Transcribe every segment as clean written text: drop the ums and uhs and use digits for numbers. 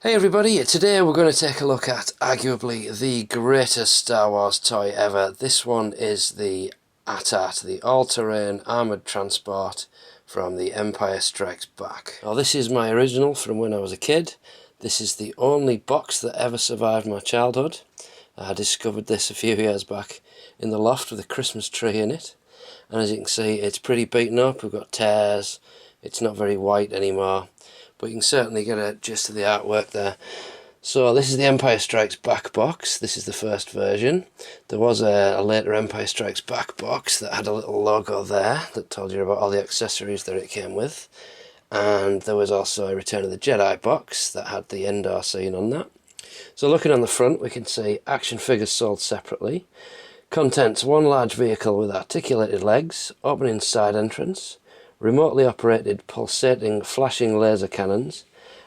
Hey everybody, today we're going to take a look at arguably the greatest Star Wars toy ever. This one is the AT-AT, the all-terrain armoured transport from The Empire Strikes Back. Now this is my original from when I was a kid. This is the only box that ever survived my childhood. I discovered this a few years back in the loft with a Christmas tree in it. And as you can see, it's pretty beaten up, we've got tears, it's not very white anymore. But you can certainly get a gist of the artwork there. So this is the Empire Strikes Back box. This is the first version. There was a later Empire Strikes Back box that had a little logo there that told you about all the accessories that it came with. And there was also a Return of the Jedi box that had the Endor scene on that. So looking on the front, we can see action figures sold separately. Contents: one large vehicle with articulated legs, opening side entrance, remotely operated pulsating flashing laser cannons,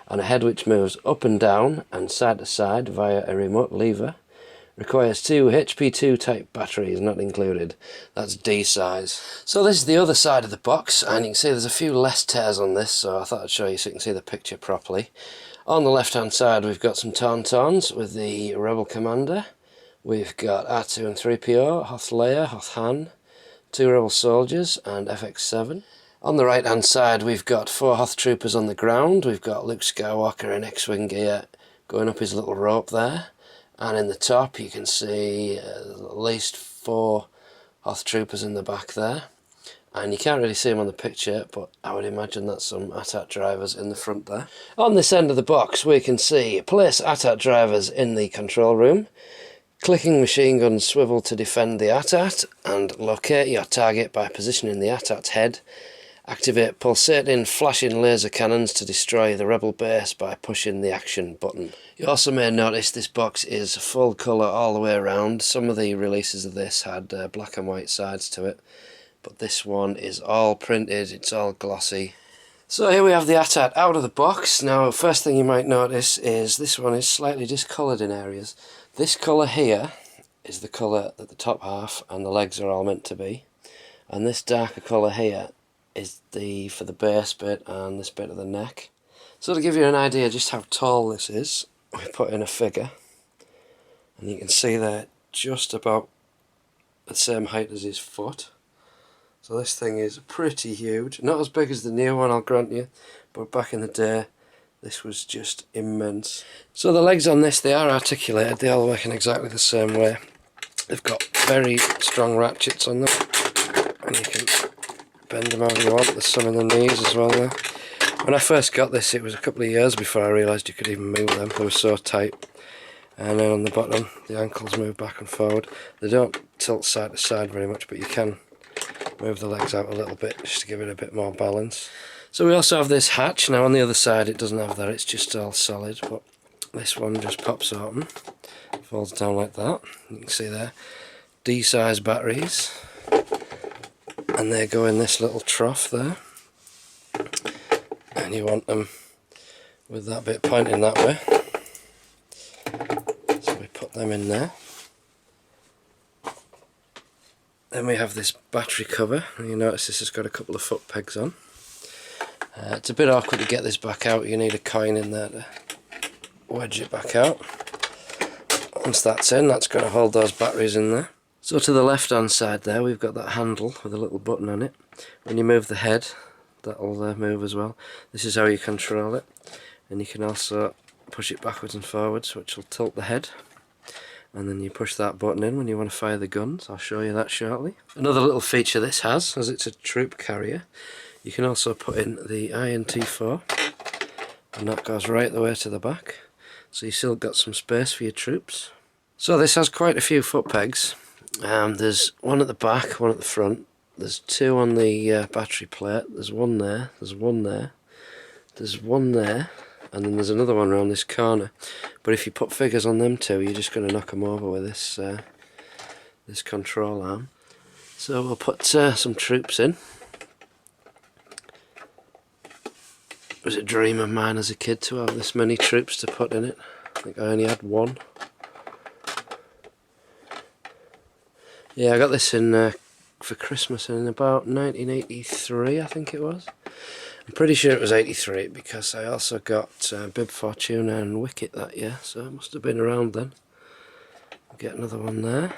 and a head which moves up and down and side to side via a remote lever. Requires 2 HP2 type batteries, not included. That's D size. So this is the other side of the box, and you can see there's a few less tears on this, so I thought I'd show you so you can see the picture properly. On the left hand side we've got some Tauntauns with the Rebel Commander. We've got R2 and 3PO, Hoth Leia, Hoth Han, 2 Rebel Soldiers and FX7. On the right hand side we've got 4 Hoth Troopers on the ground. We've got Luke Skywalker in X-Wing gear going up his little rope there. And in the top you can see at least 4 Hoth Troopers in the back there. And you can't really see them on the picture, but I would imagine that's some AT-AT drivers in the front there. On this end of the box we can see place AT-AT drivers in the control room. Clicking machine guns swivel to defend the AT-AT, and locate your target by positioning the AT-AT's head. Activate pulsating flashing laser cannons to destroy the rebel base by pushing the action button. You also may notice this box is full colour all the way around. Some of the releases of this had black and white sides to it, but this one is all printed, it's all glossy. So here we have the AT-AT out of the box. Now first thing you might notice is this one is slightly discoloured in areas. This colour here is the colour that the top half and the legs are all meant to be, and this darker colour here is for the base bit and this bit of the neck. So to give you an idea just how tall this is, we put in a figure and you can see they're just about the same height as his foot. So this thing is pretty huge. Not as big as the new one, I'll grant you, but back in the day this was just immense. So the legs on this, they are articulated, they all work in exactly the same way. They've got very strong ratchets on them, and you can bend them however you want. There's some in the knees as well there. When I first got this, it was a couple of years before I realised you could even move them. They were so tight. And then on the bottom, the ankles move back and forward. They don't tilt side to side very much, but you can move the legs out a little bit just to give it a bit more balance. So we also have this hatch. Now on the other side it doesn't have that, it's just all solid, but this one just pops open, folds down like that. You can see there, D-size batteries, and they go in this little trough there, and you want them with that bit pointing that way, so we put them in there. Then we have this battery cover, and you notice this has got a couple of foot pegs on. It's a bit awkward to get this back out, you need a coin in there to wedge it back out. Once that's in, that's going to hold those batteries in there. So to the left hand side there we've got that handle with a little button on it. When you move the head, that'll move as well. This is how you control it, and you can also push it backwards and forwards, which will tilt the head. And then you push that button in when you want to fire the guns. I'll show you that shortly. Another little feature this has, as it's a troop carrier, you can also put in the INT4, and that goes right the way to the back, so you still got some space for your troops. So this has quite a few foot pegs. There's one at the back, one at the front, there's 2 on the battery plate, there's one there, there's one there, there's one there, and then there's another one around this corner. But if you put figures on them 2, you're just going to knock them over with this this control arm. So we'll put some troops in. It was a dream of mine as a kid to have this many troops to put in it. I think I only had 1. Yeah, I got this in for Christmas in about 1983, I think it was. I'm pretty sure it was 83 because I also got Bib Fortuna and Wicket that year, so it must have been around then. Get another one there.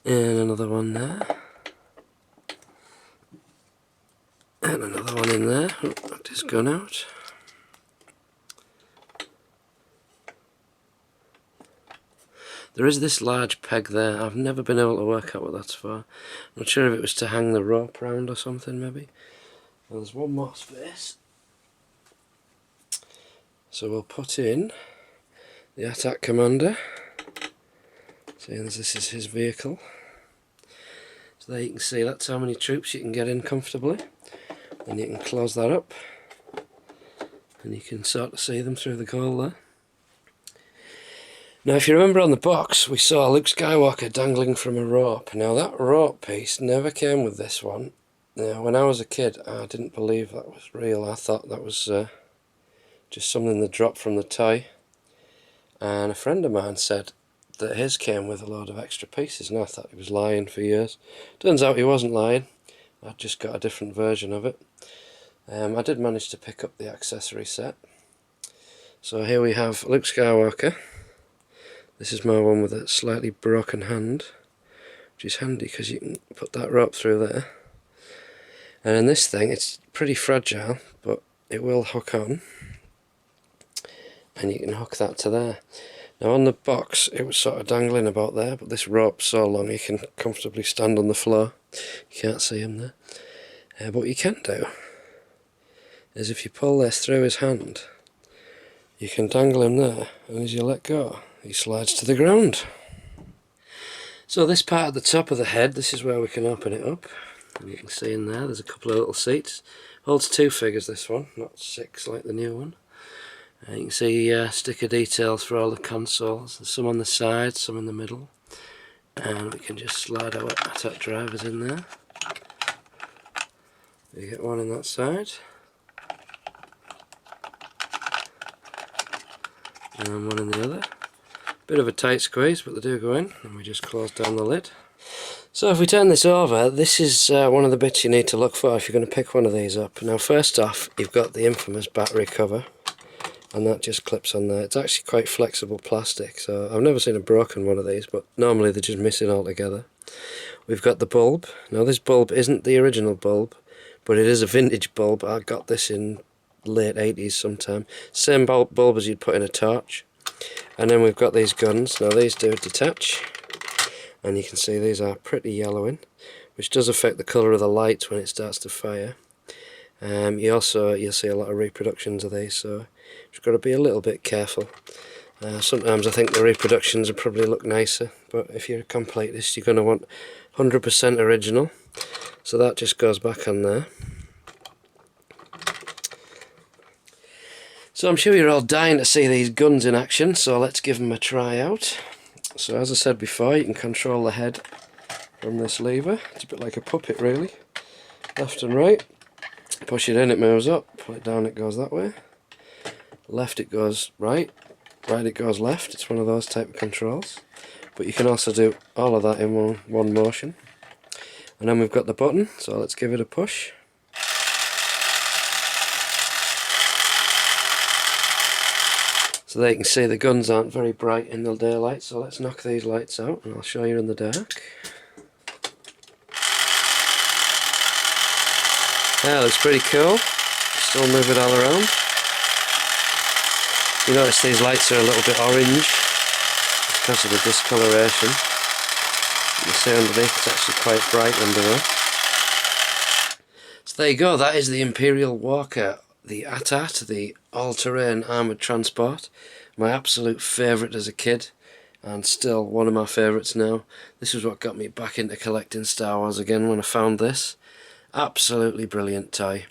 And another one there. And another one in there. Oh, knocked his gun out. There is this large peg there. I've never been able to work out what that's for. I'm not sure if it was to hang the rope around or something, maybe. Well, there's one more space. So we'll put in the attack commander. Seeing as this is his vehicle. So there you can see that's how many troops you can get in comfortably. And you can close that up. And you can sort of see them through the goal there. Now if you remember on the box we saw Luke Skywalker dangling from a rope. Now that rope piece never came with this one. Now when I was a kid I didn't believe that was real. I thought that was just something that dropped from the toy. And a friend of mine said that his came with a load of extra pieces, and I thought he was lying for years. Turns out he wasn't lying. I just got a different version of it. I did manage to pick up the accessory set. So here we have Luke Skywalker. This is my one with a slightly broken hand, which is handy because you can put that rope through there. And in this thing it's pretty fragile, but it will hook on. And you can hook that to there. Now on the box it was sort of dangling about there, but this rope's so long you can comfortably stand on the floor. You can't see him there. But what you can do is if you pull this through his hand, you can dangle him there, and as you let go he slides to the ground. So this part at the top of the head, this is where we can open it up. And you can see in there's a couple of little seats. Holds 2 figures this one, not 6 like the new one. You can see sticker details for all the consoles. There's some on the side, some in the middle. And we can just slide our attack drivers in there. You get one on that side. And one in the other. Bit of a tight squeeze, but they do go in. And we just close down the lid. So if we turn this over, this is one of the bits you need to look for if you're going to pick one of these up. Now first off, you've got the infamous battery cover. And that just clips on there. It's actually quite flexible plastic, so I've never seen a broken one of these, but normally they're just missing altogether. We've got the bulb. Now this bulb isn't the original bulb, but it is a vintage bulb. I got this in late 80s sometime. Same bulb as you'd put in a torch. And then we've got these guns. Now these do detach, and you can see these are pretty yellowing, which does affect the colour of the lights when it starts to fire. You'll see a lot of reproductions of these, so you've got to be a little bit careful. Sometimes I think the reproductions will probably look nicer, but if you're a completist you're going to want 100% original. So that just goes back on there. So I'm sure you're all dying to see these guns in action, so let's give them a try out. So as I said before, you can control the head from this lever. It's a bit like a puppet really. Left and right. Push it in, it moves up. Pull it down, it goes that way. Left, it goes right. Right, it goes left. It's one of those type of controls. But you can also do all of that in one motion. And then we've got the button, so let's give it a push. So there you can see the guns aren't very bright in the daylight, so let's knock these lights out and I'll show you in the dark. Yeah, looks pretty cool. Still move it all around. You notice these lights are a little bit orange because of the discoloration. You see underneath it's actually quite bright under there. So there you go, that is the Imperial Walker, the AT-AT, the all-terrain armoured transport. My absolute favourite as a kid, and still one of my favourites now. This is what got me back into collecting Star Wars again when I found this. Absolutely brilliant toy.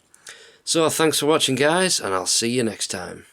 So thanks for watching guys, and I'll see you next time.